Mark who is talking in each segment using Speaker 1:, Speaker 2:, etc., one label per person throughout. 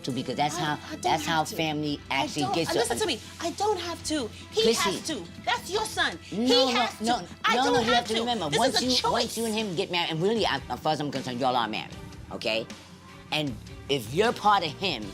Speaker 1: to, because that's how family actually gets.
Speaker 2: Listen to me. I don't have to. He
Speaker 1: Chrissy,
Speaker 2: has to. That's your son.
Speaker 1: No,
Speaker 2: he has to. I don't
Speaker 1: you have to
Speaker 2: to.
Speaker 1: remember,
Speaker 2: This
Speaker 1: once
Speaker 2: is a
Speaker 1: once you and him get married, and really, as far as I'm concerned, y'all are married, okay? And if you're part of him,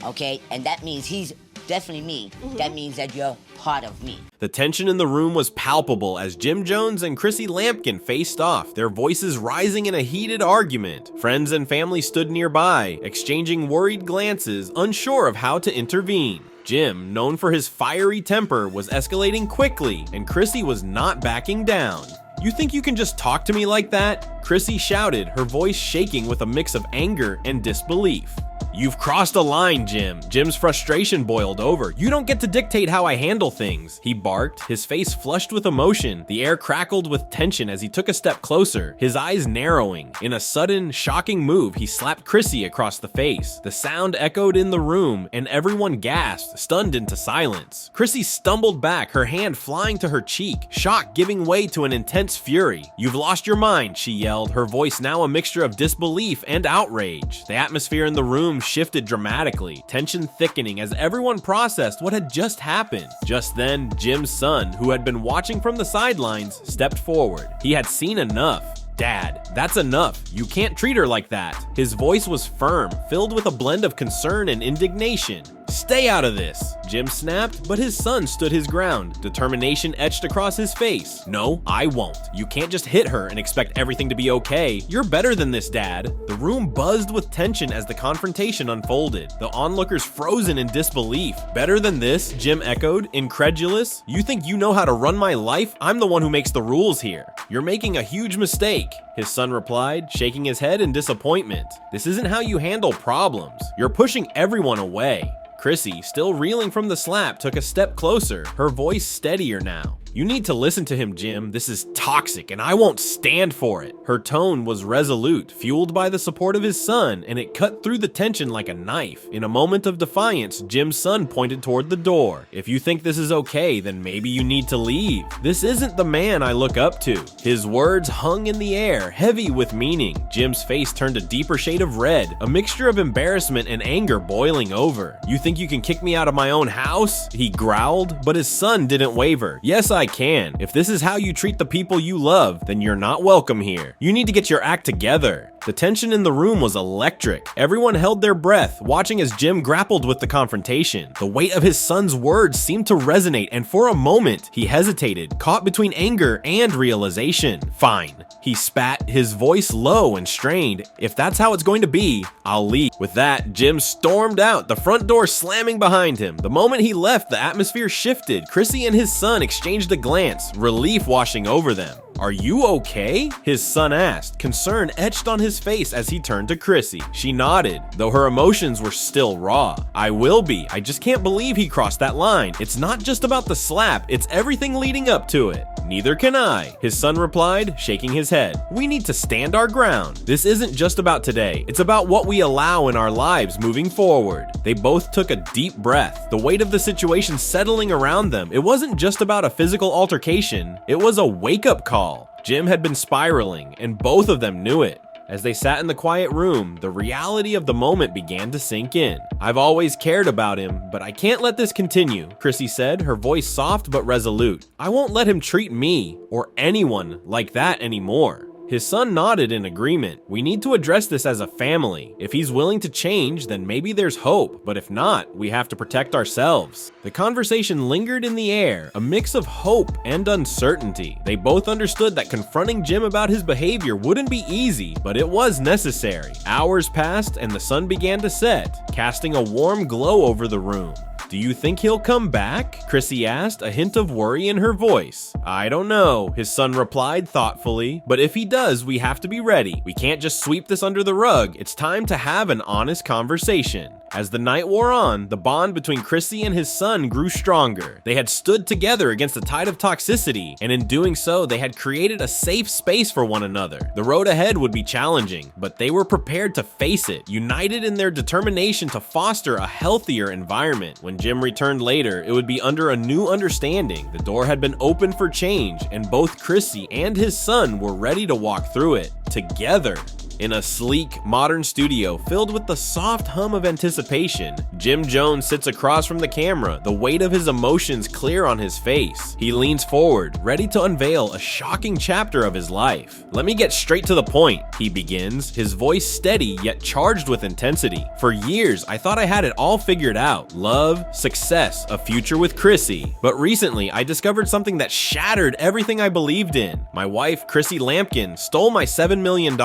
Speaker 1: okay, and that means he's definitely me, that means that you're part of me.
Speaker 3: The tension in the room was palpable as Jim Jones and Chrissy Lampkin faced off, their voices rising in a heated argument. Friends and family stood nearby, exchanging worried glances, unsure of how to intervene. Jim, known for his fiery temper, was escalating quickly, and Chrissy was not backing down. "You think you can just talk to me like that?" Chrissy shouted, her voice shaking with a mix of anger and disbelief. "You've crossed a line, Jim." Jim's frustration boiled over. "You don't get to dictate how I handle things," he barked, his face flushed with emotion. The air crackled with tension as he took a step closer, his eyes narrowing. In a sudden, shocking move, he slapped Chrissy across the face. The sound echoed in the room, and everyone gasped, stunned into silence. Chrissy stumbled back, her hand flying to her cheek, shock giving way to an intense fury. "You've lost your mind," she yelled, her voice now a mixture of disbelief and outrage. The atmosphere in the room shifted dramatically, tension thickening as everyone processed what had just happened. Just then, Jim's son, who had been watching from the sidelines, stepped forward. He had seen enough. "Dad, that's enough. You can't treat her like that." His voice was firm, filled with a blend of concern and indignation. "Stay out of this," Jim snapped, but his son stood his ground, determination etched across his face. "No, I won't. You can't just hit her and expect everything to be okay. You're better than this, Dad." The room buzzed with tension as the confrontation unfolded, the onlookers frozen in disbelief. "Better than this?" Jim echoed, incredulous. "You think you know how to run my life? I'm the one who makes the rules here. You're making a huge mistake," his son replied, shaking his head in disappointment. "This isn't how you handle problems. You're pushing everyone away." Chrissy, still reeling from the slap, took a step closer, her voice steadier now. "You need to listen to him, Jim. This is toxic, and I won't stand for it." Her tone was resolute, fueled by the support of his son, and it cut through the tension like a knife. In a moment of defiance, Jim's son pointed toward the door. "If you think this is okay, then maybe you need to leave. This isn't the man I look up to." His words hung in the air, heavy with meaning. Jim's face turned a deeper shade of red, a mixture of embarrassment and anger boiling over. "You think you can kick me out of my own house?" he growled, but his son didn't waver. "Yes, I can. If this is how you treat the people you love, then you're not welcome here. You need to get your act together." The tension in the room was electric. Everyone held their breath, watching as Jim grappled with the confrontation. The weight of his son's words seemed to resonate, and for a moment, he hesitated, caught between anger and realization. "Fine," he spat, his voice low and strained. "If that's how it's going to be, I'll leave." With that, Jim stormed out, the front door slamming behind him. The moment he left, the atmosphere shifted. Chrissy and his son exchanged a glance, relief washing over them. "Are you okay?" his son asked, concern etched on his face as he turned to Chrissy. She nodded, though her emotions were still raw. "I will be. I just can't believe he crossed that line. It's not just about the slap, it's everything leading up to it." "Neither can I," his son replied, shaking his head. "We need to stand our ground. This isn't just about today, it's about what we allow in our lives moving forward." They both took a deep breath, the weight of the situation settling around them. It wasn't just about a physical altercation, it was a wake-up call. Jim had been spiraling, and both of them knew it. As they sat in the quiet room, the reality of the moment began to sink in. "I've always cared about him, but I can't let this continue," Chrissy said, her voice soft but resolute. "I won't let him treat me, or anyone, like that anymore." His son nodded in agreement. "We need to address this as a family. If he's willing to change, then maybe there's hope, but if not, we have to protect ourselves." The conversation lingered in the air, a mix of hope and uncertainty. They both understood that confronting Jim about his behavior wouldn't be easy, but it was necessary. Hours passed, and the sun began to set, casting a warm glow over the room. "Do you think he'll come back?" Chrissy asked, a hint of worry in her voice. "I don't know," his son replied thoughtfully, "but if he does, we have to be ready. We can't just sweep this under the rug. It's time to have an honest conversation." As the night wore on, the bond between Chrissy and his son grew stronger. They had stood together against the tide of toxicity, and in doing so, they had created a safe space for one another. The road ahead would be challenging, but they were prepared to face it, united in their determination to foster a healthier environment. When Jim returned later, it would be under a new understanding. The door had been opened for change, and both Chrissy and his son were ready to walk through it together. In a sleek, modern studio filled with the soft hum of anticipation, Jim Jones sits across from the camera, the weight of his emotions clear on his face. He leans forward, ready to unveil a shocking chapter of his life. "Let me get straight to the point," he begins, his voice steady yet charged with intensity. "For years, I thought I had it all figured out. Love, success, a future with Chrissy. But recently, I discovered something that shattered everything I believed in. My wife, Chrissy Lampkin, stole my $7 million.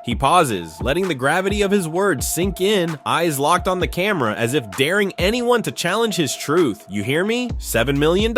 Speaker 3: He pauses, letting the gravity of his words sink in, eyes locked on the camera as if daring anyone to challenge his truth. "You hear me? $7 million.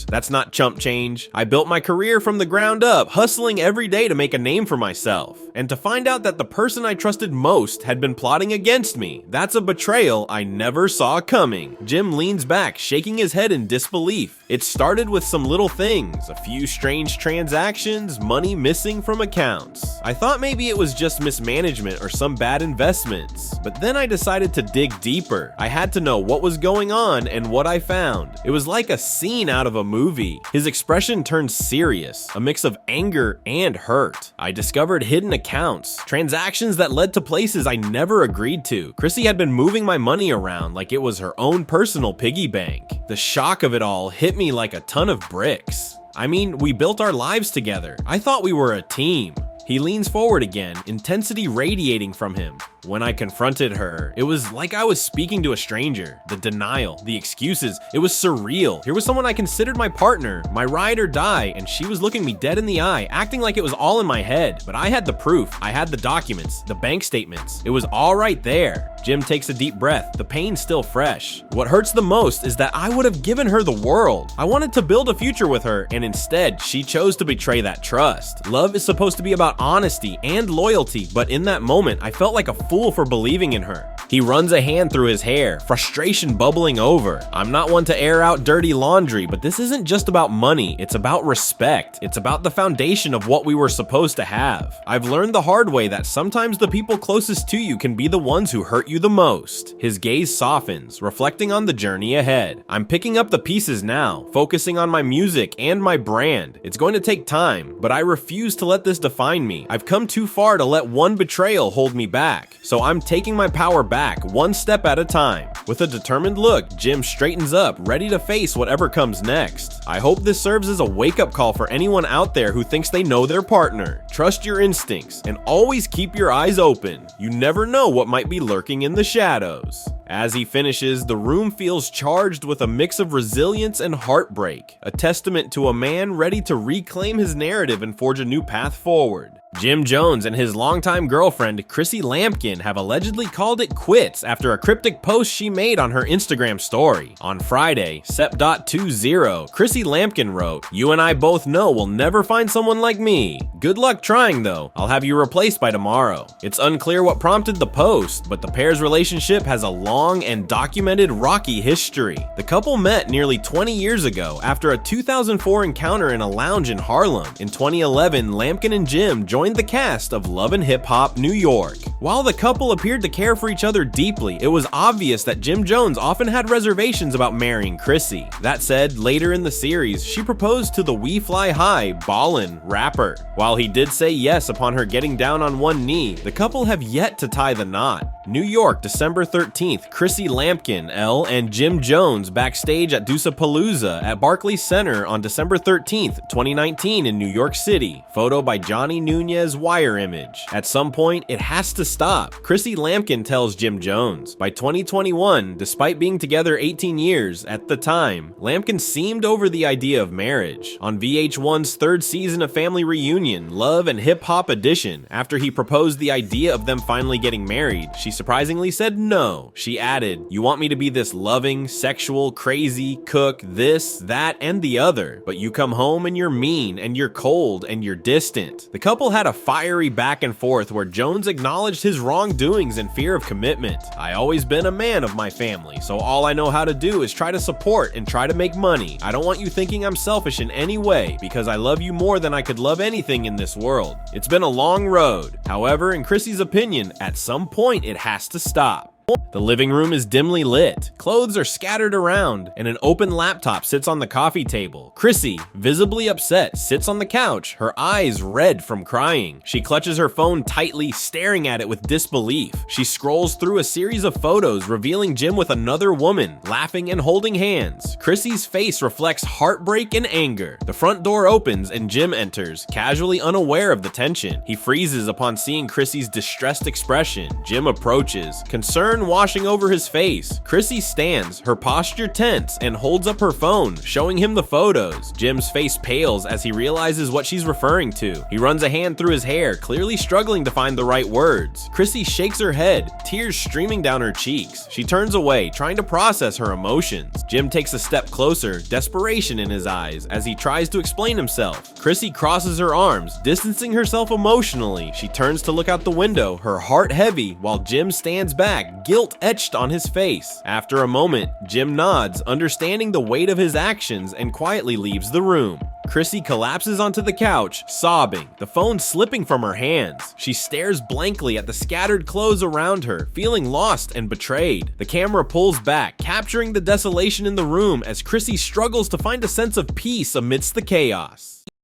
Speaker 3: That's not chump change. I built my career from the ground up, hustling every day to make a name for myself. And to find out that the person I trusted most had been plotting against me, that's a betrayal I never saw coming." Jim leans back, shaking his head in disbelief. It started with some little things, a few strange transactions, money missing from accounts. I thought maybe it was just mismanagement or some bad investments. But then I decided to dig deeper. I had to know what was going on, and what I found, it was like a scene out of a movie. His expression turned serious, a mix of anger and hurt. I discovered hidden accounts, transactions that led to places I never agreed to. Chrissy had been moving my money around like it was her own personal piggy bank. The shock of it all hit me like a ton of bricks. I mean, we built our lives together. I thought we were a team. He leans forward again, intensity radiating from him. When I confronted her, it was like I was speaking to a stranger. The denial, the excuses, it was surreal. Here was someone I considered my partner, my ride or die, and she was looking me dead in the eye, acting like it was all in my head. But I had the proof, I had the documents, the bank statements. It was all right there. Jim takes a deep breath, the pain still fresh. What hurts the most is that I would have given her the world. I wanted to build a future with her, and instead, she chose to betray that trust. Love is supposed to be about honesty and loyalty, but in that moment, I felt like a fool for believing in her. He runs a hand through his hair, frustration bubbling over. I'm not one to air out dirty laundry, but this isn't just about money, it's about respect. It's about the foundation of what we were supposed to have. I've learned the hard way that sometimes the people closest to you can be the ones who hurt you the most. His gaze softens, reflecting on the journey ahead. I'm picking up the pieces now, focusing on my music and my brand. It's going to take time, but I refuse to let this define me. I've come too far to let one betrayal hold me back. So I'm taking my power back, one step at a time. With a determined look, Jim straightens up, ready to face whatever comes next. I hope this serves as a wake-up call for anyone out there who thinks they know their partner. Trust your instincts, and always keep your eyes open. You never know what might be lurking in the shadows. As he finishes, the room feels charged with a mix of resilience and heartbreak, a testament to a man ready to reclaim his narrative and forge a new path forward. Jim Jones and his longtime girlfriend, Chrissy Lampkin, have allegedly called it quits after a cryptic post she made on her Instagram story. On Friday, Sep.20, Chrissy Lampkin wrote, "You and I both know we'll never find someone like me. Good luck trying though. I'll have you replaced by tomorrow." It's unclear what prompted the post, but the pair's relationship has a long and documented rocky history. The couple met nearly 20 years ago after a 2004 encounter in a lounge in Harlem. In 2011, Lampkin and Jim joined the cast of Love and Hip Hop New York. While the couple appeared to care for each other deeply, it was obvious that Jim Jones often had reservations about marrying Chrissy. That said, later in the series, she proposed to the We Fly High ballin' rapper. While he did say yes upon her getting down on one knee, the couple have yet to tie the knot. New York, December 13th, Chrissy Lampkin, L, and Jim Jones backstage at Dusapalooza at Barclays Center on December 13th, 2019 in New York City. Photo by Johnny Nunez Wire Image. At some point, it has to stop. Chrissy Lampkin tells Jim Jones. By 2021, despite being together 18 years, at the time, Lampkin seemed over the idea of marriage. On VH1's third season of Family Reunion, Love and Hip Hop Edition, after he proposed the idea of them finally getting married, she surprisingly said no. She added, "You want me to be this loving, sexual, crazy, cook, this, that, and the other, but you come home and you're mean, and you're cold, and you're distant." The couple had a fiery back and forth where Jones acknowledged his wrongdoings and fear of commitment. "I always been a man of my family, so all I know how to do is try to support and try to make money. I don't want you thinking I'm selfish in any way, because I love you more than I could love anything in this world. It's been a long road. However, in Chrissy's opinion, at some point it has to stop." The living room is dimly lit. Clothes are scattered around, and an open laptop sits on the coffee table. Chrissy, visibly upset, sits on the couch, her eyes red from crying. She clutches her phone tightly, staring at it with disbelief. She scrolls through a series of photos revealing Jim with another woman, laughing and holding hands. Chrissy's face reflects heartbreak and anger. The front door opens and Jim enters, casually unaware of the tension. He freezes upon seeing Chrissy's distressed expression. Jim approaches, concern washing over his face. Chrissy stands, her posture tense, and holds up her phone, showing him the photos. Jim's face pales as he realizes what she's referring to. He runs a hand through his hair, clearly struggling to find the right words. Chrissy shakes her head, tears streaming down her cheeks. She turns away, trying to process her emotions. Jim takes a step closer, desperation in his eyes, as he tries to explain himself. Chrissy crosses her arms, distancing herself emotionally. She turns to look out the window, her heart heavy, while Jim stands back, guilt etched on his face. After a moment, Jim nods, understanding the weight of his actions, and quietly leaves the room. Chrissy collapses onto the couch, sobbing, the phone slipping from her hands. She stares blankly at the scattered clothes around her, feeling lost and betrayed. The camera pulls back, capturing the desolation in the room as Chrissy struggles to find a sense of peace amidst the chaos.